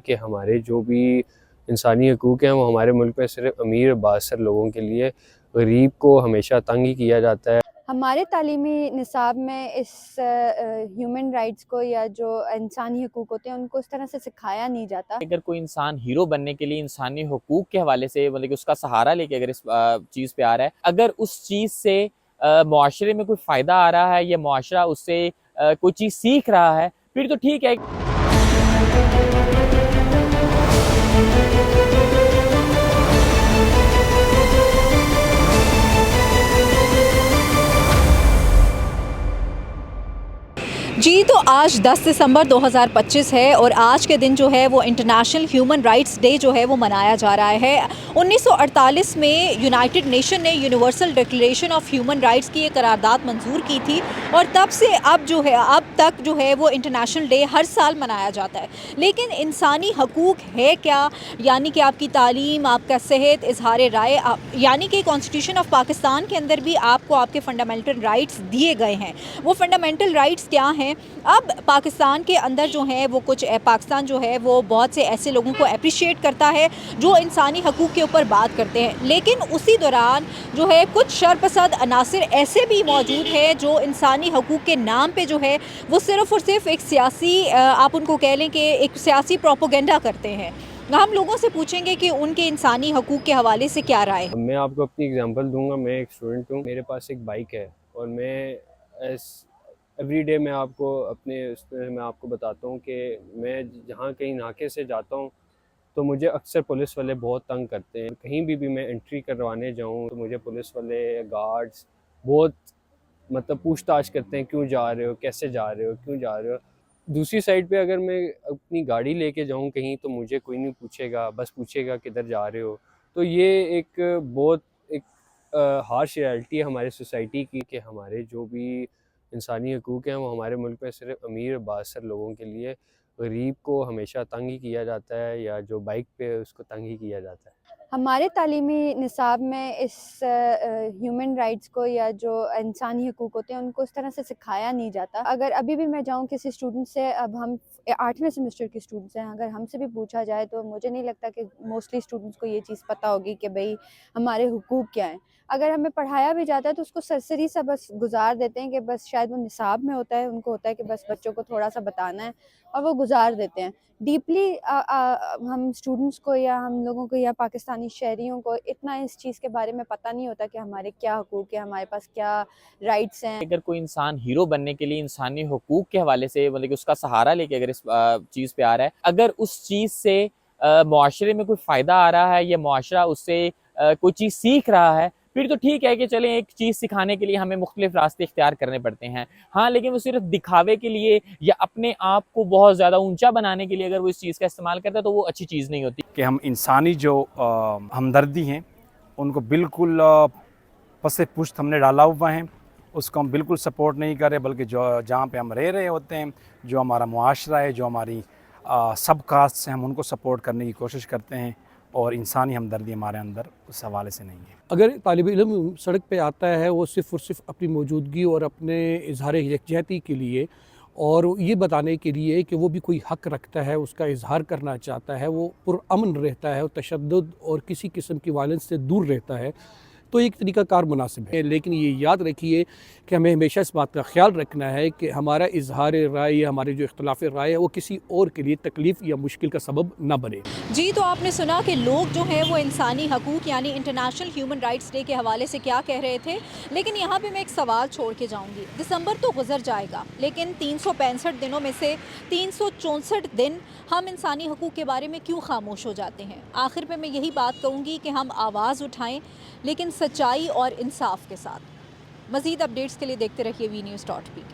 کہ ہمارے جو بھی انسانی حقوق ہیں وہ ہمارے ملک میں صرف امیر باثر لوگوں کے لیے، غریب کو ہمیشہ تنگ ہی کیا جاتا ہے۔ ہمارے تعلیمی نصاب میں اس ہیومن رائٹس کو یا جو انسانی حقوق ہوتے ہیں ان کو اس طرح سے سکھایا نہیں جاتا۔ اگر کوئی انسان ہیرو بننے کے لیے انسانی حقوق کے حوالے سے مطلب کہ اس کا سہارا لے کے اگر اس چیز پہ آ رہا ہے، اگر اس چیز سے معاشرے میں کوئی فائدہ آ رہا ہے یا معاشرہ اس سے کوئی چیز سیکھ رہا ہے، پھر تو ٹھیک ہے۔ جی تو آج 10 دسمبر 2025 ہے اور آج کے دن جو ہے وہ انٹرنیشنل ہیومن رائٹس ڈے جو ہے وہ منایا جا رہا ہے۔ 1948 میں یونائٹڈ نیشن نے universal declaration of human rights کی یہ قرارداد منظور کی تھی اور تب سے اب تک جو ہے وہ انٹرنیشنل ڈے ہر سال منایا جاتا ہے۔ لیکن انسانی حقوق ہے کیا؟ یعنی کہ آپ کی تعلیم، آپ کا صحت، اظہار رائے، یعنی کہ کانسٹیٹیوشن آف پاکستان کے اندر بھی آپ کو آپ کے فنڈامنٹل رائٹس دیے گئے ہیں۔ وہ فنڈامنٹل رائٹس کیا ہیں؟ اب پاکستان کے اندر جو ہیں وہ پاکستان جو ہے وہ بہت سے ایسے لوگوں کو اپریشیٹ کرتا ہے جو انسانی حقوق کے اوپر بات کرتے ہیں، لیکن اسی دوران جو ہے کچھ شرپسند عناصر ایسے بھی موجود ہیں جو انسانی حقوق کے نام پہ جو ہے وہ صرف اور صرف ایک سیاسی آپ ان کو کہہ لیں کہ ایک سیاسی پروپیگنڈا کرتے ہیں۔ ہم لوگوں سے پوچھیں گے کہ ان کے انسانی حقوق کے حوالے سے کیا رائے ہے۔ میں آپ کو اپنی اگزامپل دوں گا۔ میں ایک اسٹوڈنٹ ہوں، میرے پاس ایک بائک ہے اور میں ایوری ڈے میں آپ کو میں آپ کو بتاتا ہوں کہ میں جہاں کہیں ناکے سے جاتا ہوں تو مجھے اکثر پولیس والے بہت تنگ کرتے ہیں۔ کہیں بھی میں انٹری کروانے جاؤں تو مجھے پولیس والے گارڈز بہت پوچھ تاچھ کرتے ہیں، کیوں جا رہے ہو، کیسے جا رہے ہو، کیوں جا رہے ہو۔ دوسری سائڈ پہ اگر میں اپنی گاڑی لے کے جاؤں کہیں تو مجھے کوئی نہیں پوچھے گا، بس پوچھے گا کدھر جا رہے ہو۔ تو یہ ایک بہت ہارش ریالٹی ہے ہماری سوسائٹی کی کہ ہمارے جو بھی انسانی حقوق ہیں وہ ہمارے ملک میں صرف امیر باثر لوگوں کے لیے، غریب کو ہمیشہ تنگ ہی کیا جاتا ہے، یا جو بائک پہ اس کو تنگ ہی کیا جاتا ہے۔ ہمارے تعلیمی نصاب میں اس ہیومن رائٹس کو یا جو انسانی حقوق ہوتے ہیں ان کو اس طرح سے سکھایا نہیں جاتا۔ اگر ابھی بھی میں جاؤں کسی اسٹوڈنٹ سے، اب ہم 8ویں سیمسٹر کے اسٹوڈنٹس ہیں، اگر ہم سے بھی پوچھا جائے تو مجھے نہیں لگتا کہ موسٹلی اسٹوڈنٹس کو یہ چیز پتہ ہوگی کہ بھئی ہمارے حقوق کیا ہیں۔ اگر ہمیں پڑھایا بھی جاتا ہے تو اس کو سرسری سا بس گزار دیتے ہیں کہ بس شاید وہ نصاب میں ہوتا ہے، ان کو ہوتا ہے کہ بس بچوں کو تھوڑا سا بتانا ہے اور وہ گزار دیتے ہیں۔ ڈیپلی ہم اسٹوڈنٹس کو یا ہم لوگوں کو یا پاکستانی شہریوں کو اتنا اس چیز کے بارے میں پتہ نہیں ہوتا کہ ہمارے کیا حقوق ہیں، ہمارے پاس کیا رائٹس ہیں۔ اگر کوئی انسان ہیرو بننے کے لیے انسانی حقوق کے حوالے سے مطلب کہ اس کا سہارا لے کے اگر اس چیز پہ آ رہا ہے، اگر اس چیز سے معاشرے میں کوئی فائدہ آ رہا ہے یا معاشرہ اس سے کوئی چیز سیکھ رہا ہے، پھر تو ٹھیک ہے کہ چلیں ایک چیز سکھانے کے لیے ہمیں مختلف راستے اختیار کرنے پڑتے ہیں۔ ہاں، لیکن وہ صرف دکھاوے کے لیے یا اپنے آپ کو بہت زیادہ اونچا بنانے کے لیے اگر وہ اس چیز کا استعمال کرتا ہے تو وہ اچھی چیز نہیں ہوتی۔ کہ ہم انسانی جو ہمدردی ہیں ان کو بالکل پس پشت ہم نے ڈالا ہوا ہے، اس کو ہم بالکل سپورٹ نہیں کر رہے، بلکہ جہاں پہ ہم رہ رہے ہوتے ہیں، جو ہمارا معاشرہ ہے، جو ہماری سب کاسٹ ہیں، ہم ان کو سپورٹ کرنے کی کوشش کرتے ہیں، اور انسانی ہمدردی ہمارے اندر اس حوالے سے نہیں ہے۔ اگر طالب علم سڑک پہ آتا ہے وہ صرف اور صرف اپنی موجودگی اور اپنے اظہار یکجہتی کے لیے اور یہ بتانے کے لیے کہ وہ بھی کوئی حق رکھتا ہے، اس کا اظہار کرنا چاہتا ہے، وہ پرامن رہتا ہے اور تشدد اور کسی قسم کی وائلنس سے دور رہتا ہے، تو ایک طریقہ کار مناسب ہے۔ لیکن یہ یاد رکھیے کہ ہمیں ہمیشہ اس بات کا خیال رکھنا ہے کہ ہمارا اظہار رائے یا ہمارے جو اختلاف رائے ہے وہ کسی اور کے لیے تکلیف یا مشکل کا سبب نہ بنے۔ جی تو آپ نے سنا کہ لوگ جو ہیں وہ انسانی حقوق یعنی انٹرنیشنل ہیومن رائٹس ڈے کے حوالے سے کیا کہہ رہے تھے، لیکن یہاں پہ میں ایک سوال چھوڑ کے جاؤں گی۔ دسمبر تو گزر جائے گا، لیکن 365 دنوں میں سے 364 دن ہم انسانی حقوق کے بارے میں کیوں خاموش ہو جاتے ہیں؟ آخر پہ میں یہی بات کہوں گی کہ ہم آواز اٹھائیں، لیکن سچائی اور انصاف کے ساتھ۔ مزید اپڈیٹس کے لیے دیکھتے رہیے وی نیوز .pk۔